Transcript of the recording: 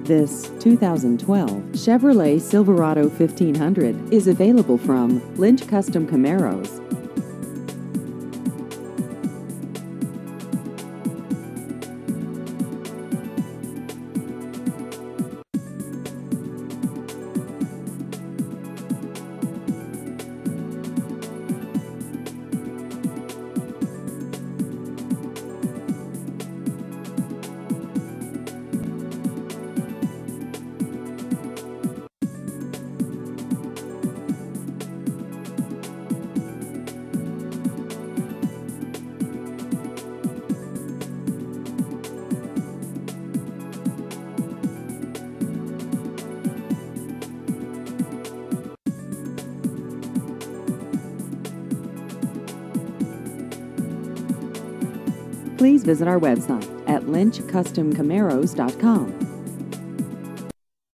This 2012 Chevrolet Silverado 1500 is available from Lynch Custom Camaros. Please visit our website at lynchcustomcamaros.com.